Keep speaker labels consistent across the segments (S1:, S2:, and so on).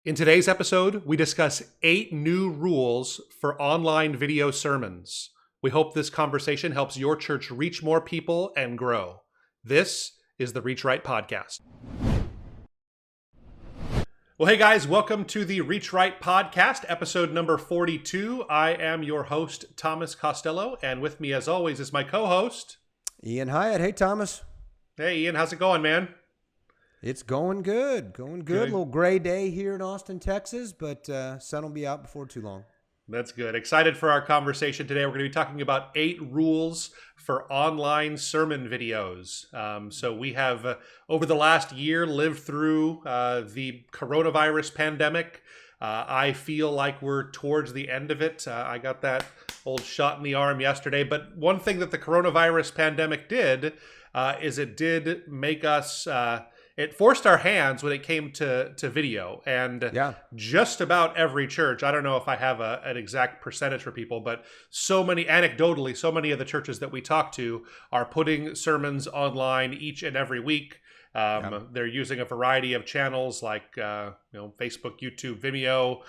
S1: In today's episode, we discuss 8 new rules for online video sermons. We hope this conversation helps your church reach more people and grow. This is the Reach Right Podcast. Well, hey guys, welcome to the Reach Right Podcast, episode number 42. I am your host, Thomas Costello, and with me as always is my co-host,
S2: Ian Hyatt. Hey, Thomas.
S1: Hey, Ian, how's it going, man?
S2: It's going good. Good. A little gray day here in Austin, Texas, but sun will be out before too long.
S1: That's good. Excited for our conversation today. We're going to be talking about 8 rules for online sermon videos. So we have, over the last year, lived through the coronavirus pandemic. I feel like we're towards the end of it. I got that old shot in the arm yesterday. But one thing that the coronavirus pandemic did is it did make us... it forced our hands when it came to video, and just about every church, I don't know if I have an exact percentage for people, but anecdotally, so many of the churches that we talk to are putting sermons online each and every week. They're using a variety of channels like Facebook, YouTube, Vimeo.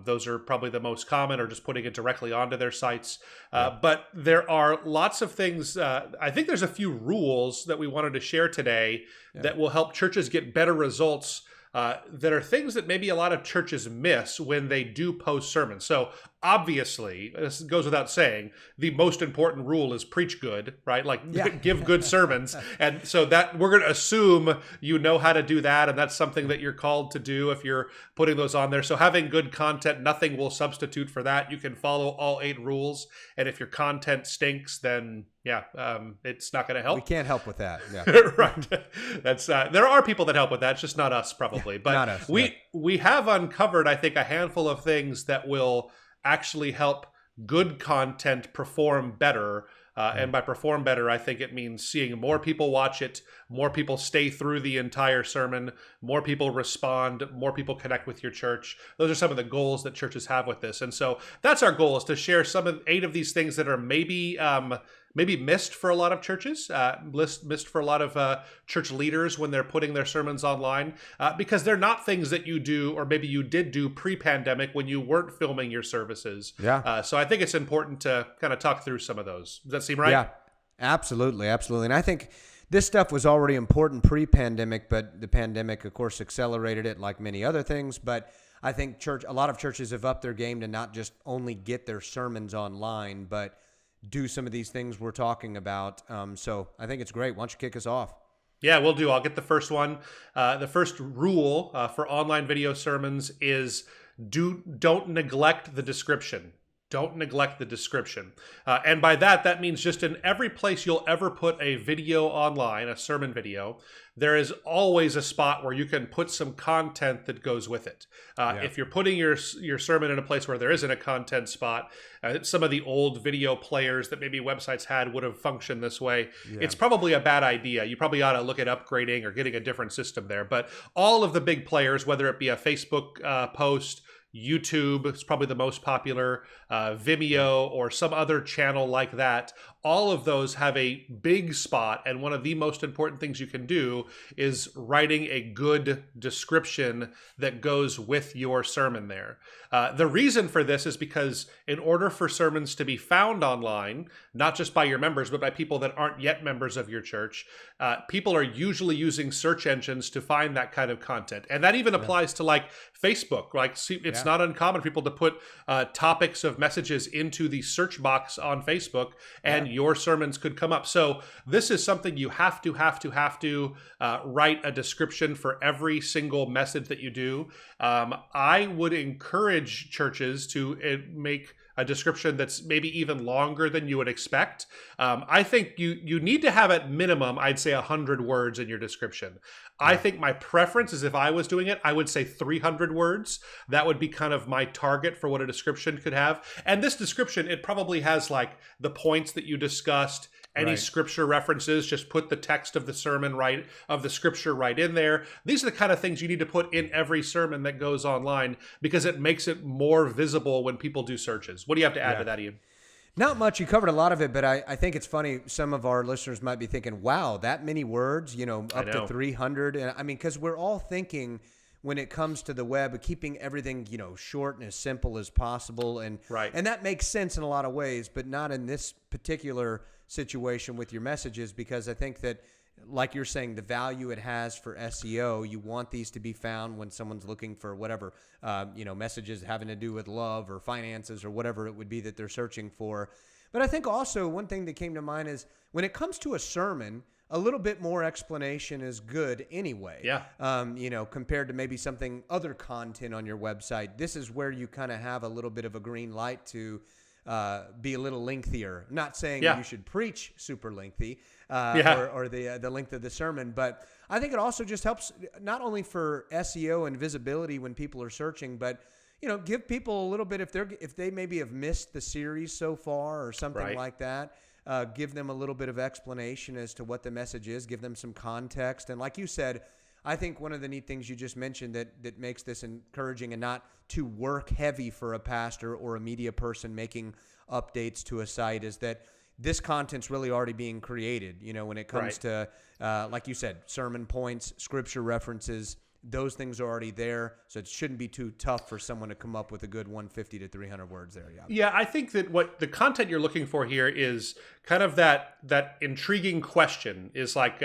S1: Those are probably the most common, or just putting it directly onto their sites. But there are lots of things. I think there's a few rules that we wanted to share today that will help churches get better results that are things that maybe a lot of churches miss when they do post sermons. So obviously, this goes without saying, the most important rule is preach good, right? Like give good sermons. And so that we're going to assume you know how to do that. And that's something that you're called to do if you're putting those on there. So having good content, nothing will substitute for that. You can follow all 8 rules. And if your content stinks, then it's not going to help.
S2: We can't help with that. Yeah.
S1: Right. That's there are people that help with that. It's just not us, probably. But
S2: not us,
S1: we have uncovered, I think, a handful of things that will actually help good content perform better. And by perform better, I think it means seeing more people watch it, more people stay through the entire sermon, more people respond, more people connect with your church. Those are some of the goals that churches have with this. And so that's our goal, is to share some of 8 of these things that are maybe missed for a lot of churches, missed for a lot of church leaders when they're putting their sermons online, because they're not things that you do, or maybe you did do pre-pandemic when you weren't filming your services. So I think it's important to kind of talk through some of those. Does that seem right?
S2: Yeah, absolutely. And I think this stuff was already important pre-pandemic, but the pandemic, of course, accelerated it like many other things. But I think a lot of churches have upped their game to not just only get their sermons online, but do some of these things we're talking about. So I think it's great. Why don't you kick us off?
S1: Yeah, we'll do. I'll get the first one. The first rule for online video sermons is don't neglect the description. Don't neglect the description. And by that means just in every place you'll ever put a video online, a sermon video, there is always a spot where you can put some content that goes with it. If you're putting your sermon in a place where there isn't a content spot, some of the old video players that maybe websites had would have functioned this way. It's probably a bad idea. You probably ought to look at upgrading or getting a different system there. But all of the big players, whether it be a Facebook post, YouTube is probably the most popular, Vimeo, or some other channel like that. All of those have a big spot, and one of the most important things you can do is writing a good description that goes with your sermon there. The reason for this is because in order for sermons to be found online, not just by your members, but by people that aren't yet members of your church, people are usually using search engines to find that kind of content. And that even applies to like Facebook. It's not uncommon for people to put topics of messages into the search box on Facebook, and your sermons could come up. So this is something you have to write a description for every single message that you do. I would encourage churches to make a description that's maybe even longer than you would expect. I think you need to have at minimum, I'd say 100 words in your description. I think my preference is, if I was doing it, I would say 300 words. That would be kind of my target for what a description could have. And this description, it probably has like the points that you discussed, any scripture references, just put the text of the sermon of the scripture right in there. These are the kind of things you need to put in every sermon that goes online, because it makes it more visible when people do searches. What do you have to add to that, Ian?
S2: Not much. You covered a lot of it, but I think it's funny. Some of our listeners might be thinking, wow, that many words, up to 300. And I mean, because we're all thinking when it comes to the web, keeping everything, short and as simple as possible. And that makes sense in a lot of ways, but not in this particular situation with your messages, because I think that, like you're saying, the value it has for SEO, you want these to be found when someone's looking for whatever, messages having to do with love or finances or whatever it would be that they're searching for. But I think also one thing that came to mind is when it comes to a sermon, a little bit more explanation is good anyway.
S1: Yeah.
S2: Compared to maybe something other content on your website, this is where you kind of have a little bit of a green light to be a little lengthier. I'm not saying you should preach super lengthy or the length of the sermon, but I think it also just helps not only for SEO and visibility when people are searching, but give people a little bit if they maybe have missed the series so far or something like that. Give them a little bit of explanation as to what the message is, give them some context. And like you said, I think one of the neat things you just mentioned that makes this encouraging and not too work heavy for a pastor or a media person making updates to a site is that this content's really already being created, when it comes to, like you said, sermon points, scripture references. Those things are already there, so it shouldn't be too tough for someone to come up with a good 150 to 300 words there.
S1: Yeah, I think that what the content you're looking for here is kind of that intriguing question is like,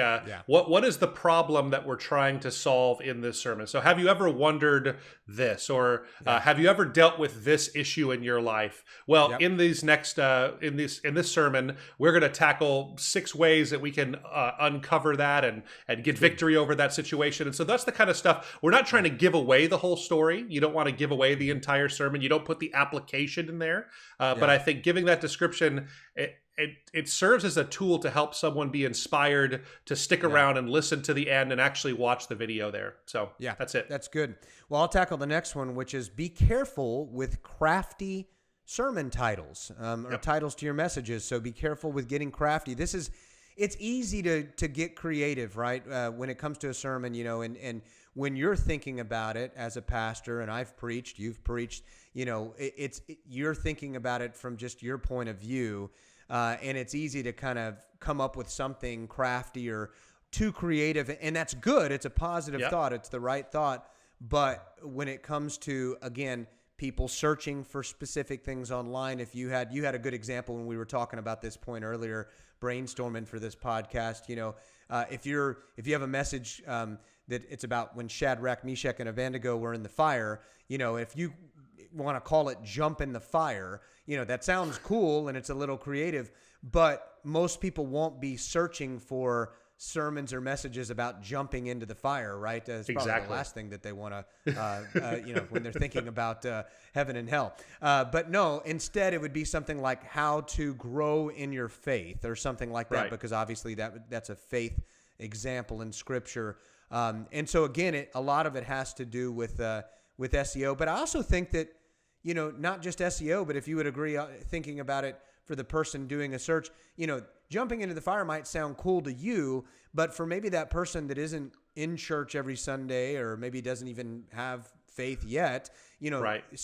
S1: what is the problem that we're trying to solve in this sermon? So have you ever wondered this, or have you ever dealt with this issue in your life? Well, in these next in this sermon, we're going to tackle 6 ways that we can uncover that and get victory over that situation. And so that's the kind of stuff. We're not trying to give away the whole story. You don't want to give away the entire sermon. You don't put the application in there. But I think giving that description, it serves as a tool to help someone be inspired to stick around and listen to the end and actually watch the video there. So that's it.
S2: That's good. Well, I'll tackle the next one, which is be careful with crafty sermon titles or titles to your messages. So be careful with getting crafty. It's easy to get creative, right? When it comes to a sermon, and when you're thinking about it as a pastor, and I've preached, you've preached, you're thinking about it from just your point of view, and it's easy to kind of come up with something crafty or too creative, and that's good. It's a positive thought. It's the right thought. But when it comes to, again, people searching for specific things online, if you had a good example when we were talking about this point earlier, brainstorming for this podcast, if you have a message that it's about when Shadrach, Meshach, and Abednego were in the fire, if you want to call it jump in the fire, that sounds cool and it's a little creative, but most people won't be searching for sermons or messages about jumping into the fire, right? It's probably the last thing that they want to, when they're thinking about heaven and hell. But no, instead it would be something like how to grow in your faith or something like that, because obviously that's a faith example in Scripture. And so again, a lot of it has to do with SEO. But I also think that, not just SEO, but if you would agree, thinking about it for the person doing a search, jumping into the fire might sound cool to you, but for maybe that person that isn't in church every Sunday or maybe doesn't even have faith yet,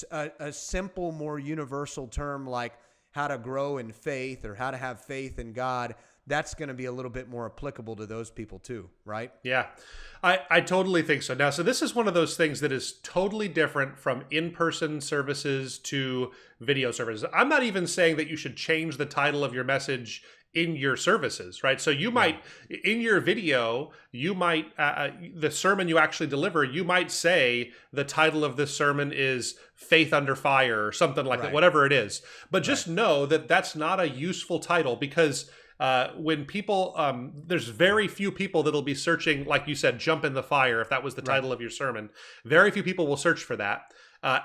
S2: a simple, more universal term like how to grow in faith or how to have faith in God, that's going to be a little bit more applicable to those people too, right?
S1: Yeah, I totally think so. Now, so this is one of those things that is totally different from in-person services to video services. I'm not even saying that you should change the title of your message in your services, right? So you might, in your video, you might, the sermon you actually deliver, you might say the title of this sermon is Faith Under Fire or something like that, whatever it is. But just know that that's not a useful title, because when people, there's very few people that'll be searching, like you said, jump in the fire, if that was the title of your sermon. Very few people will search for that.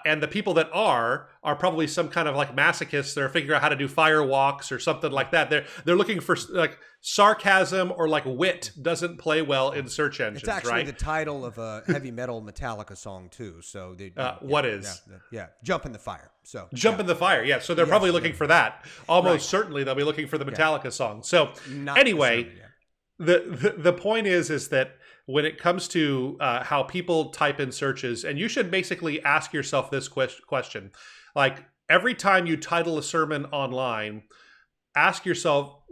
S1: And the people that are probably some kind of like masochists that are figuring out how to do fire walks or something like that. They're looking for like sarcasm or like wit doesn't play well in search engines.
S2: It's actually the title of a heavy metal Metallica song too. So
S1: what is?
S2: Yeah, Jump in the Fire. So
S1: Jump in the Fire. Yeah. So they're probably looking for that. Almost certainly they'll be looking for the Metallica song. So anyway, the point is that when it comes to how people type in searches, and you should basically ask yourself this question. Like every time you title a sermon online, ask yourself,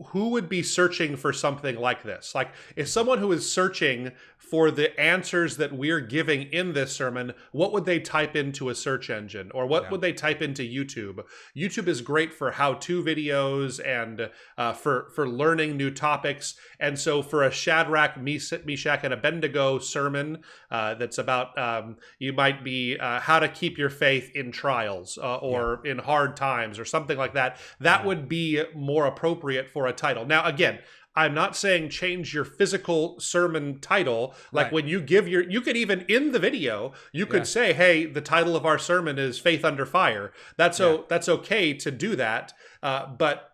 S1: who would be searching for something like this? Like, if someone who is searching for the answers that we're giving in this sermon, what would they type into a search engine, or what would they type into YouTube? YouTube is great for how-to videos and for learning new topics. And so for a Shadrach, Meshach, and Abednego sermon that's about you might be how to keep your faith in trials or in hard times or something like that, that would be more appropriate for a title. Now, again, I'm not saying change your physical sermon title. Like when you give you could even in the video, you could say, hey, the title of our sermon is Faith Under Fire. That's okay to do that. But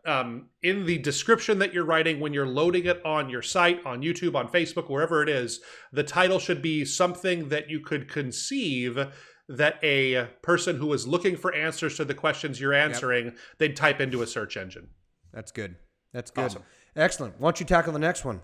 S1: in the description that you're writing, when you're loading it on your site, on YouTube, on Facebook, wherever it is, the title should be something that you could conceive that a person who is looking for answers to the questions you're answering, they'd type into a search engine.
S2: That's good. That's good.
S1: Awesome.
S2: Excellent. Why don't you tackle the next one?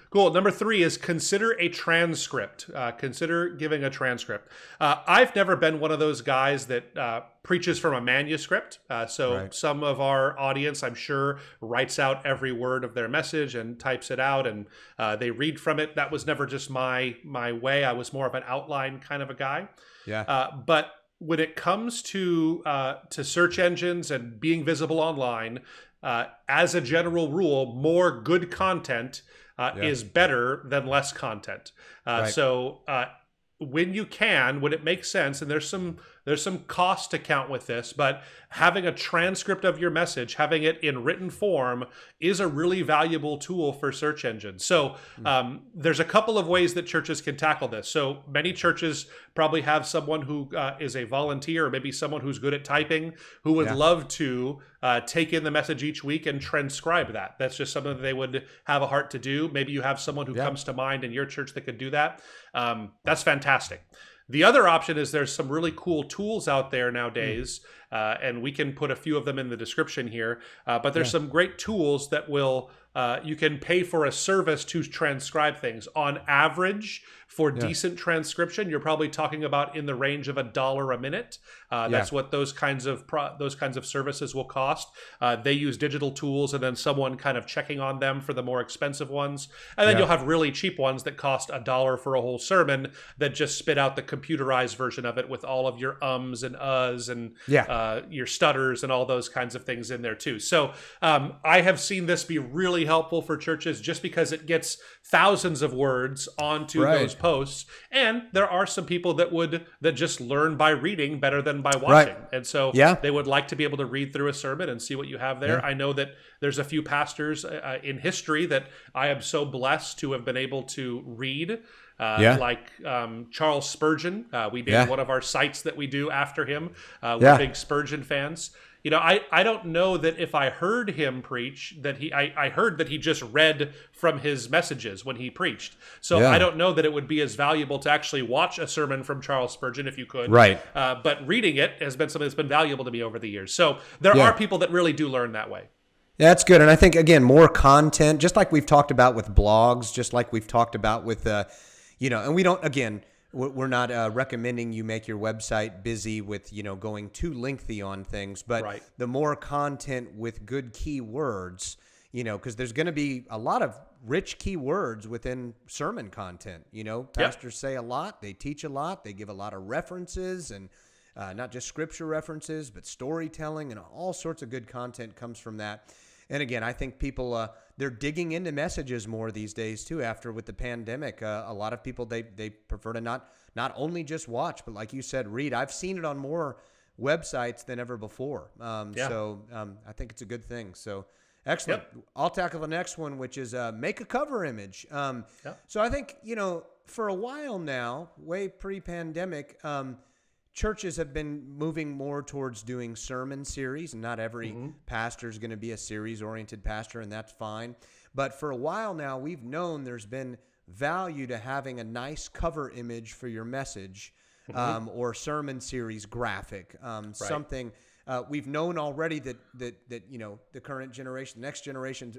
S1: Cool. Number 3 is consider a transcript. Consider giving a transcript. I've never been one of those guys that preaches from a manuscript. So some of our audience, I'm sure, writes out every word of their message and types it out, and they read from it. That was never just my way. I was more of an outline kind of a guy. Yeah. But when it comes to search engines and being visible online, as a general rule, more good content is better than less content. So when you can, when it makes sense, and there's some cost to count with this, but having a transcript of your message, having it in written form, is a really valuable tool for search engines. So there's a couple of ways that churches can tackle this. So many churches probably have someone who is a volunteer, or maybe someone who's good at typing, who would love to take in the message each week and transcribe that. That's just something that they would have a heart to do. Maybe you have someone who comes to mind in your church that could do that. That's fantastic. The other option is there's some really cool tools out there nowadays, and we can put a few of them in the description here, but there's some great tools that will, you can pay for a service to transcribe things. On average, for decent transcription, you're probably talking about in the range of $1 a minute. That's what those kinds of services will cost. They use digital tools, and then someone kind of checking on them for the more expensive ones. And then you'll have really cheap ones that cost $1 for a whole sermon that just spit out the computerized version of it with all of your ums and uhs and your stutters and all those kinds of things in there too. So I have seen this be really helpful for churches just because it gets thousands of words onto those posts, and there are some people that just learn by reading better than by watching, and so they would like to be able to read through a sermon and see what you have there. I know that there's a few pastors in history that I am so blessed to have been able to read, like Charles Spurgeon. We did one of our sites that we do after him. We're big Spurgeon fans. You know, I don't know that if I heard him preach that I heard that he just read from his messages when he preached. So I don't know that it would be as valuable to actually watch a sermon from Charles Spurgeon if you could. But reading it has been something that's been valuable to me over the years. So there are people that really do learn that way.
S2: That's good. And I think, again, more content, just like we've talked about with blogs, just like we've talked about with, and we don't, again, we're not recommending you make your website busy with, going too lengthy on things, but the more content with good keywords, because there's going to be a lot of rich keywords within sermon content. Pastors say a lot, they teach a lot, they give a lot of references, and not just scripture references, but storytelling, and all sorts of good content comes from that. And again, I think people, they're digging into messages more these days too. After with the pandemic, a lot of people, they prefer to not only just watch, but like you said, read. I've seen it on more websites than ever before. So I think it's a good thing. So excellent. I'll tackle the next one, which is make a cover image. So I think, for a while now, way pre-pandemic, churches have been moving more towards doing sermon series, and not every pastor is going to be a series-oriented pastor, and that's fine. But for a while now, we've known there's been value to having a nice cover image for your message, or sermon series graphic, something. We've known already that the current generation, the next generation,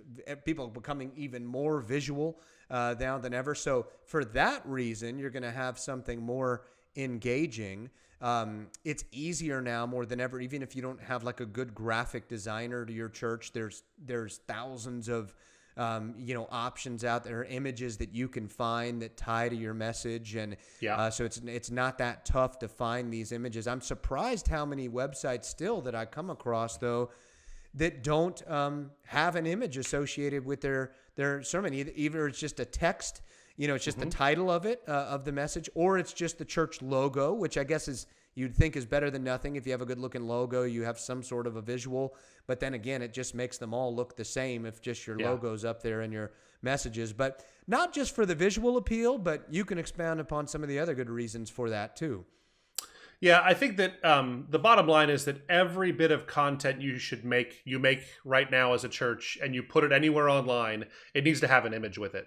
S2: people are becoming even more visual now than ever. So for that reason, you're going to have something more engaging. It's easier now more than ever. Even if you don't have like a good graphic designer to your church, there's thousands of options out there, images that you can find that tie to your message, and so it's not that tough to find these images. I'm surprised how many websites still that I come across though that don't have an image associated with their sermon. Either it's just a text, it's just the title of it, of the message, or it's just the church logo, which I guess you'd think is better than nothing. If you have a good looking logo, you have some sort of a visual, but then again, it just makes them all look the same if just your logo's up there and your messages. But not just for the visual appeal, but you can expound upon some of the other good reasons for that too.
S1: Yeah, I think that the bottom line is that every bit of content you make right now as a church, and you put it anywhere online, it needs to have an image with it.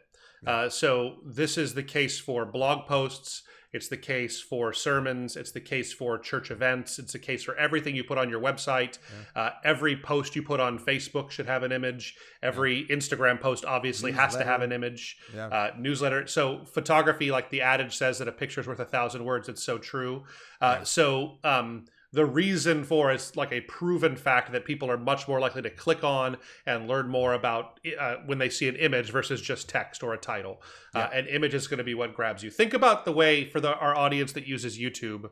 S1: So this is the case for blog posts. It's the case for sermons. It's the case for church events. It's the case for everything you put on your website. Every post you put on Facebook should have an image. Every Instagram post obviously has to have an image. Newsletter. So photography, like the adage says that a picture is worth 1,000 words. It's so true. The reason for it's like a proven fact that people are much more likely to click on and learn more about when they see an image versus just text or a title. An image is going to be what grabs you. Think about the way for our audience that uses YouTube.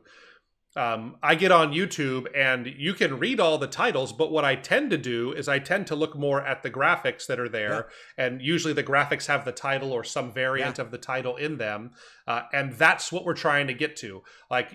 S1: I get on YouTube and you can read all the titles, but what I tend to do is I tend to look more at the graphics that are there. And usually the graphics have the title or some variant of the title in them. And that's what we're trying to get to.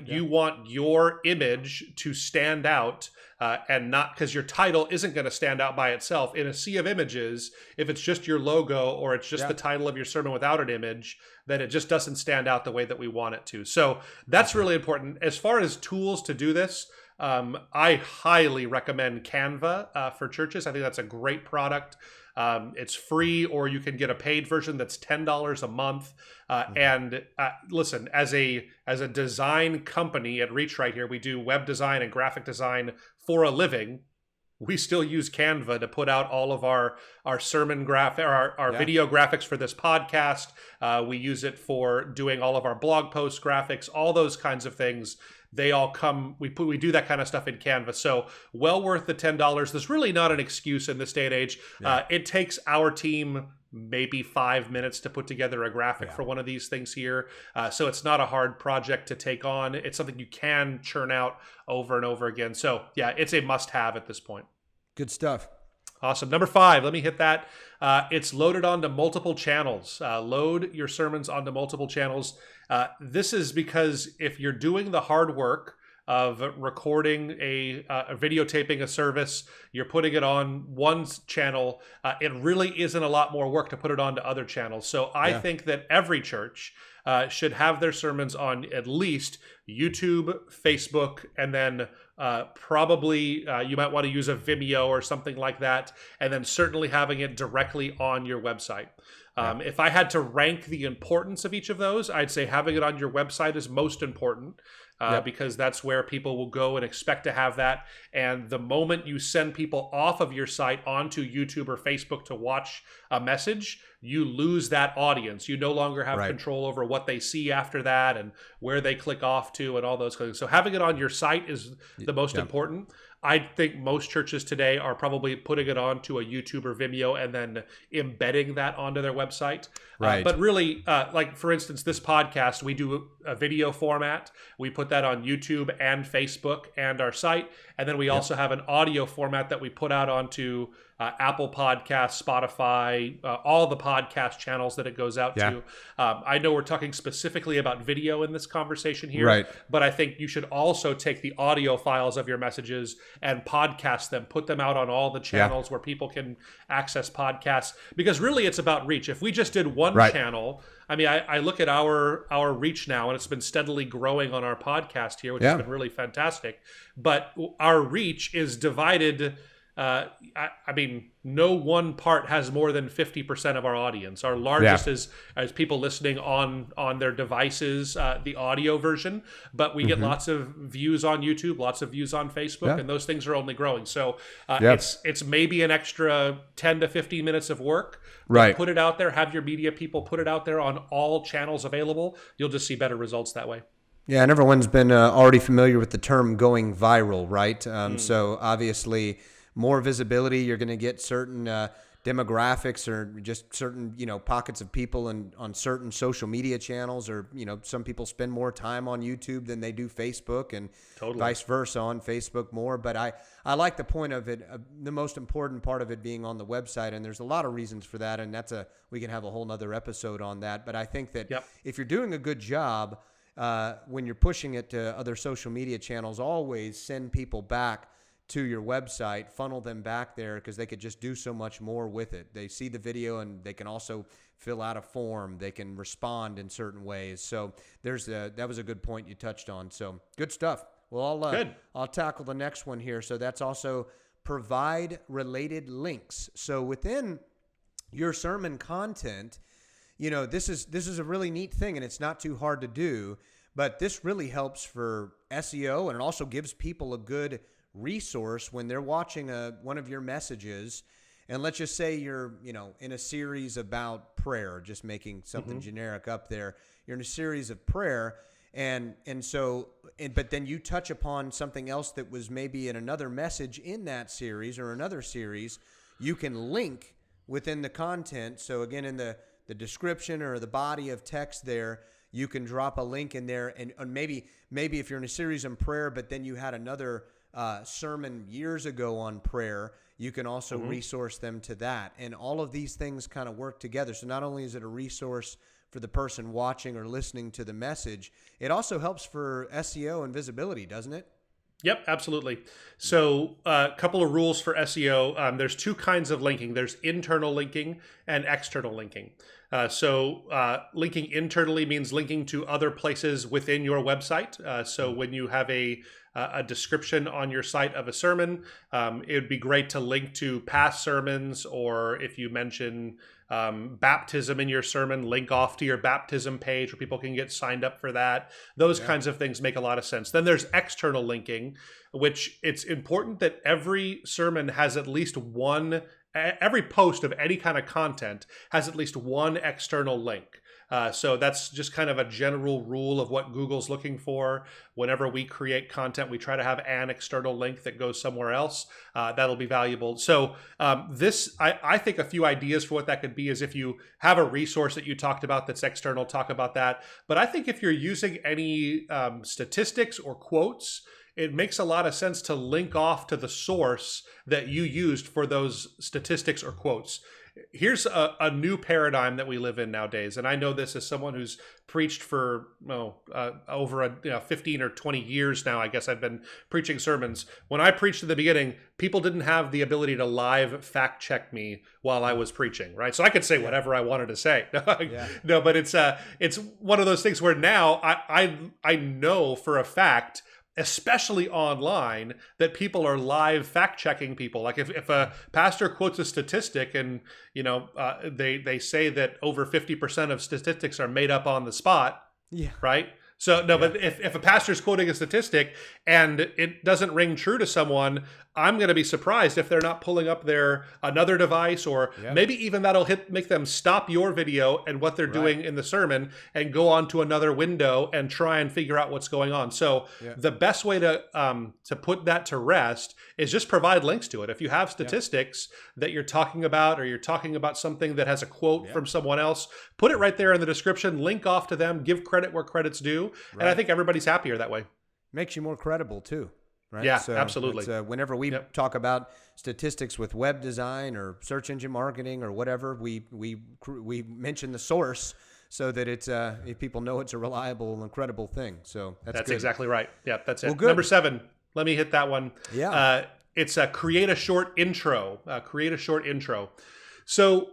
S1: You want your image to stand out and not because your title isn't going to stand out by itself in a sea of images. If it's just your logo or it's just the title of your sermon without an image, then it just doesn't stand out the way that we want it to. So that's really important. As far as tools to do this, I highly recommend Canva for churches. I think that's a great product. It's free, or you can get a paid version that's $10 a month. And listen, as a design company at Reach right here, we do web design and graphic design for a living. We still use Canva to put out all of our sermon our video graphics for this podcast. We use it for doing all of our blog post graphics, all those kinds of things. They all come, we do that kind of stuff in Canva. So well worth the $10. There's really not an excuse in this day and age. It takes our team maybe 5 minutes to put together a graphic for one of these things here. So it's not a hard project to take on. It's something you can churn out over and over again. So yeah, it's a must-have at this point.
S2: Good stuff.
S1: Awesome. Number 5, let me hit that. It's loaded onto multiple channels. Load your sermons onto multiple channels. This is because if you're doing the hard work of recording a videotaping a service, you're putting it on one channel, it really isn't a lot more work to put it onto other channels. So I think that every church should have their sermons on at least YouTube, Facebook, and then probably you might want to use a Vimeo or something like that, and then certainly having it directly on your website. If I had to rank the importance of each of those, I'd say having it on your website is most important. Because that's where people will go and expect to have that. And the moment you send people off of your site onto YouTube or Facebook to watch a message, you lose that audience. You no longer have control over what they see after that and where they click off to and all those things. So having it on your site is the most important. I think most churches today are probably putting it onto a YouTube or Vimeo and then embedding that onto their website. But really, like for instance, this podcast, we do a video format. We put that on YouTube and Facebook and our site. And then we also have an audio format that we put out onto Apple Podcasts, Spotify, all the podcast channels that it goes out to. I know we're talking specifically about video in this conversation here, but I think you should also take the audio files of your messages and podcast them, put them out on all the channels where people can access podcasts, because really it's about reach. If we just did one channel, I mean, I look at our reach now, and it's been steadily growing on our podcast here, which has been really fantastic. But our reach is divided. I mean, no one part has more than 50% of our audience. Our largest is people listening on their devices, the audio version. But we get lots of views on YouTube, lots of views on Facebook, and those things are only growing. So it's maybe an extra 10 to 15 minutes of work. Put it out there. Have your media people put it out there on all channels available. You'll just see better results that way.
S2: Yeah, and everyone's been already familiar with the term going viral, right? So obviously, more visibility, you're going to get certain demographics or just certain, pockets of people on certain social media channels, or, some people spend more time on YouTube than they do Facebook, and
S1: Totally.
S2: vice versa on Facebook more. But I like the point of it, the most important part of it being on the website, and there's a lot of reasons for that, and we can have a whole nother episode on that. But I think that if you're doing a good job, when you're pushing it to other social media channels, always send people back to your website, funnel them back there, because they could just do so much more with it. They see the video and they can also fill out a form. They can respond in certain ways. So that was a good point you touched on. So good stuff. Well, I'll tackle the next one here. So that's also provide related links. So within your sermon content, this is a really neat thing, and it's not too hard to do, but this really helps for SEO, and it also gives people a good resource when they're watching one of your messages. And let's just say you're, in a series about prayer, just making something generic up there. You're in a series of prayer, but then you touch upon something else that was maybe in another message in that series or another series. You can link within the content. So again, in the description or the body of text there, you can drop a link in there, and maybe if you're in a series on prayer, but then you had another sermon years ago on prayer, you can also resource them to that. And all of these things kind of work together. So not only is it a resource for the person watching or listening to the message, it also helps for SEO and visibility, doesn't it?
S1: Yep, absolutely. So a couple of rules for SEO. There's two kinds of linking. There's internal linking and external linking. Linking internally means linking to other places within your website. So when you have a description on your site of a sermon, it would be great to link to past sermons, or if you mention baptism in your sermon, link off to your baptism page where people can get signed up for that. Those kinds of things make a lot of sense. Then there's external linking, which it's important that every sermon has at least one, every post of any kind of content has at least one external link. So that's just kind of a general rule of what Google's looking for. Whenever we create content, we try to have an external link that goes somewhere else. That'll be valuable. So I think a few ideas for what that could be is if you have a resource that you talked about that's external, talk about that. But I think if you're using any statistics or quotes, it makes a lot of sense to link off to the source that you used for those statistics or quotes. Here's a new paradigm that we live in nowadays, and I know this as someone who's preached for over 15 or 20 years now. I guess I've been preaching sermons. When I preached at the beginning, people didn't have the ability to live fact check me while I was preaching, right? So I could say whatever I wanted to say. No, but it's one of those things where now I know for a fact, especially online, that people are live fact checking people. Like if a pastor quotes a statistic and they say that over 50% of statistics are made up on the spot, right? So but if a pastor's quoting a statistic and it doesn't ring true to someone, I'm going to be surprised if they're not pulling up another device, or maybe even that'll make them stop your video and what they're doing in the sermon and go on to another window and try and figure out what's going on. So the best way to put that to rest is just provide links to it. If you have statistics that you're talking about, or you're talking about something that has a quote from someone else, put it right there in the description, link off to them, give credit where credit's due. And I think everybody's happier that way.
S2: Makes you more credible too. Right?
S1: Yeah,
S2: so
S1: absolutely.
S2: Whenever we talk about statistics with web design or search engine marketing or whatever, we mention the source so that it's if people know it's a reliable and credible thing. So that's
S1: exactly right. Yeah, that's it.
S2: Well, good.
S1: Number 7. Let me hit that one.
S2: Yeah.
S1: It's create a short intro. Create a short intro. So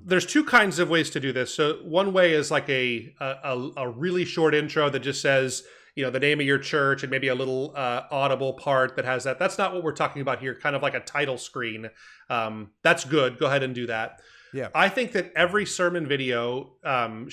S1: there's two kinds of ways to do this. So one way is like a really short intro that just says, the name of your church and maybe a little audible part that has that. That's not what we're talking about here. Kind of like a title screen. That's good. Go ahead and do that. Yeah. I think that every sermon video you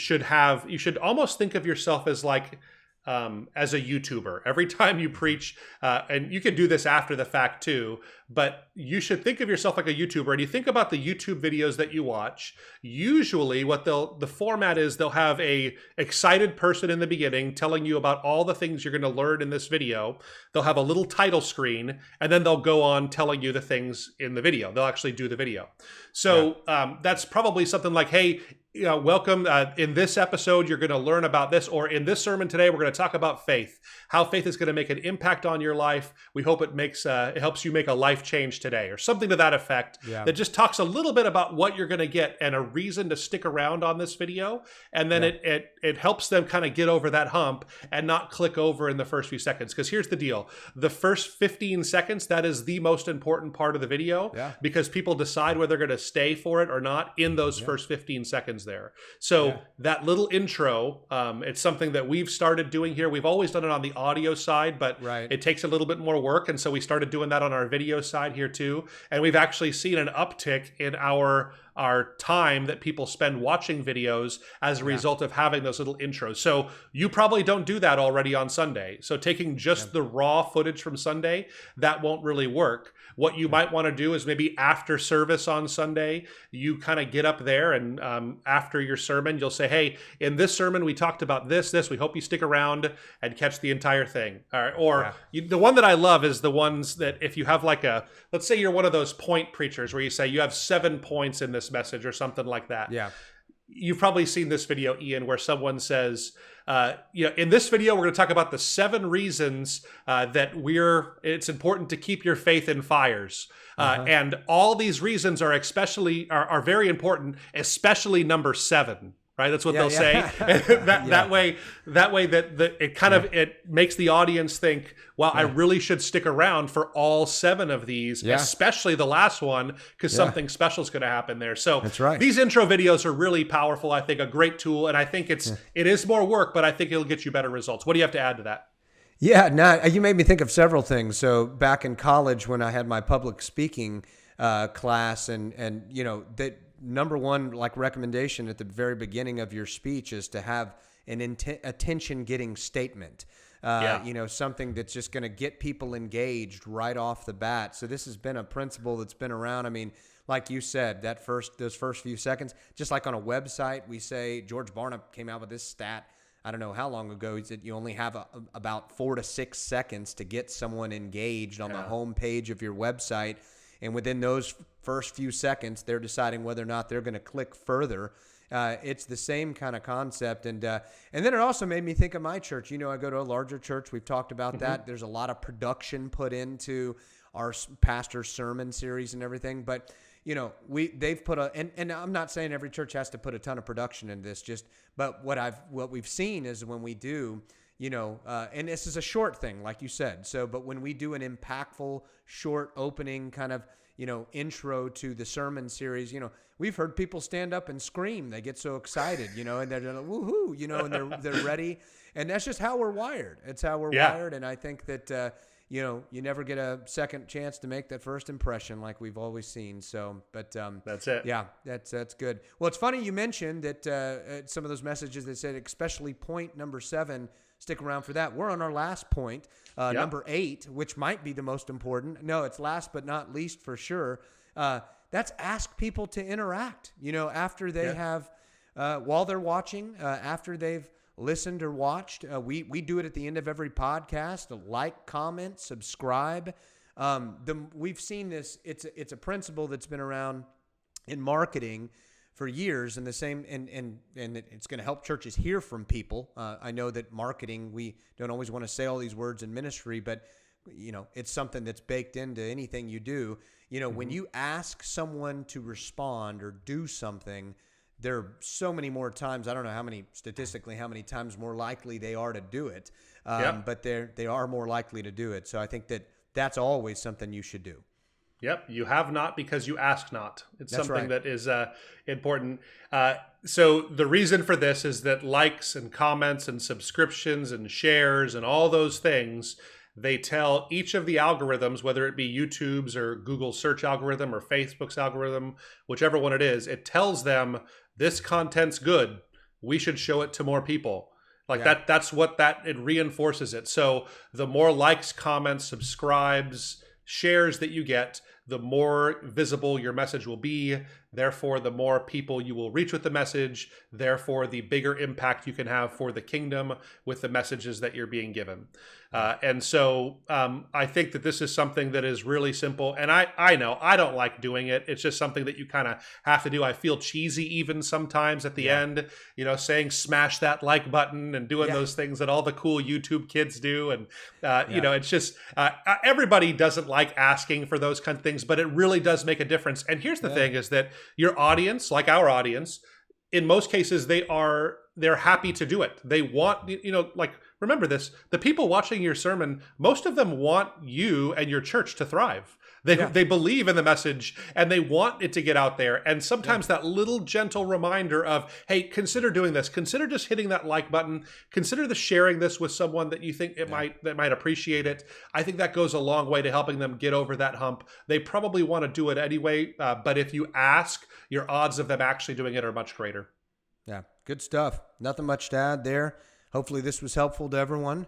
S1: should almost think of yourself as like as a YouTuber. Every time you preach, and you can do this after the fact too, but you should think of yourself like a YouTuber, and you think about the YouTube videos that you watch. Usually what the format is, they'll have a excited person in the beginning telling you about all the things you're going to learn in this video. They'll have a little title screen, and then they'll go on telling you the things in the video. They'll actually do the video. So that's probably something like, hey, welcome. In this episode, you're going to learn about this, or in this sermon today, we're going to talk about faith, how faith is going to make an impact on your life. We hope it helps you make a life change today, or something to that effect. That just talks a little bit about what you're going to get and a reason to stick around on this video. And then it helps them kind of get over that hump and not click over in the first few seconds. Because here's the deal. The first 15 seconds, that is the most important part of the video, because people decide whether they're going to stay for it or not in those first 15 seconds there. So that little intro, it's something that we've started doing here. We've always done it on the audio side, but it takes a little bit more work. And so we started doing that on our video side here too. And we've actually seen an uptick in our time that people spend watching videos as a result of having those little intros. So you probably don't do that already on Sunday. So taking just the raw footage from Sunday, that won't really work. What you might want to do is maybe after service on Sunday, you kind of get up there and after your sermon, you'll say, hey, in this sermon, we talked about this. We hope you stick around and catch the entire thing. All right. Or the one that I love is the ones that if you have like let's say you're one of those point preachers where you say you have 7 points in this message or something like that. You've probably seen this video, Ian, where someone says, in this video, we're going to talk about the 7 reasons that it's important to keep your faith in fires. And all these reasons are very important, especially number 7. Right, that's what they'll say. That way that it kind of it makes the audience think, "Wow, I really should stick around for all 7 of these, especially the last one, because something special is going to happen there." So
S2: that's right.
S1: These intro videos are really powerful. I think a great tool, and I think it is more work, but I think it'll get you better results. What do you have to add to that?
S2: Yeah, you made me think of several things. So back in college, when I had my public speaking class, and that. Number one, like recommendation at the very beginning of your speech is to have an attention-getting statement. Something that's just going to get people engaged right off the bat. So this has been a principle that's been around. I mean, like you said, those first few seconds, just like on a website, we say George Barna came out with this stat. I don't know how long ago. He said you only have about 4 to 6 seconds to get someone engaged on the home page of your website. And within those first few seconds, they're deciding whether or not they're going to click further. It's the same kind of concept. And then it also made me think of my church. I go to a larger church. We've talked about that. There's a lot of production put into our pastor's sermon series and everything. But, they've put and I'm not saying every church has to put a ton of production in this, but what we've seen is when we do, and this is a short thing, like you said. But when we do an impactful, short opening kind of, intro to the sermon series, we've heard people stand up and scream. They get so excited, and they're like, woohoo, and they're ready. And that's just how we're wired. It's how we're wired. And I think that, you never get a second chance to make that first impression like we've always seen. So, but
S1: that's it.
S2: Yeah, that's good. Well, it's funny you mentioned that some of those messages that said, especially point number 7, stick around for that. We're on our last point, number 8, which might be the most important. No, it's last but not least for sure. That's ask people to interact. After they have, while they're watching, after they've listened or watched. We do it at the end of every podcast. Like, comment, subscribe. We've seen this. It's a principle that's been around in marketing for years, and the same, and it's going to help churches hear from people. I know that marketing, we don't always want to say all these words in ministry, but it's something that's baked into anything you do. When you ask someone to respond or do something, there are so many more times. I don't know statistically how many times more likely they are to do it, but they are more likely to do it. So I think that's always something you should do.
S1: Yep, you have not because you ask not. It's
S2: That's
S1: something
S2: right.
S1: that is important. So the reason for this is that likes and comments and subscriptions and shares and all those things, they tell each of the algorithms, whether it be YouTube's or Google's search algorithm or Facebook's algorithm, whichever one it is, it tells them this content's good. We should show it to more people. Like that's what it reinforces it. So the more likes, comments, subscribes, shares that you get, the more visible your message will be. Therefore, the more people you will reach with the message. Therefore, the bigger impact you can have for the kingdom with the messages that you're being given. And so I think that this is something that is really simple. And I know I don't like doing it. It's just something that you kind of have to do. I feel cheesy even sometimes at the end, saying smash that like button and doing those things that all the cool YouTube kids do. And, it's just everybody doesn't like asking for those kind of things, but it really does make a difference. And here's the thing is that your audience, like our audience, in most cases, they're happy to do it. They want, remember this, the people watching your sermon, most of them want you and your church to thrive. They believe in the message and they want it to get out there. And sometimes that little gentle reminder of, hey, consider doing this. Consider just hitting that like button. Consider sharing this with someone that you think that might appreciate it. I think that goes a long way to helping them get over that hump. They probably want to do it anyway. But if you ask, your odds of them actually doing it are much greater.
S2: Yeah, good stuff. Nothing much to add there. Hopefully this was helpful to everyone.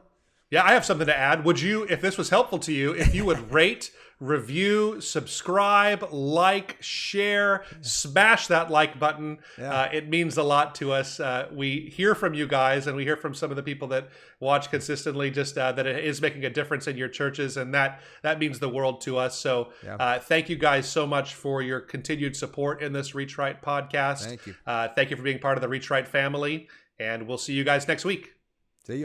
S1: Yeah, I have something to add. Would you, if this was helpful to you, if you would rate, review, subscribe, like, share, smash that like button. It means a lot to us. We hear from you guys, and we hear from some of the people that watch consistently just that it is making a difference in your churches, and that means the world to us. So thank you guys so much for your continued support in this Reach Right podcast.
S2: Thank you.
S1: Thank you for being part of the Reach Right family, and we'll see you guys next week.
S2: See you.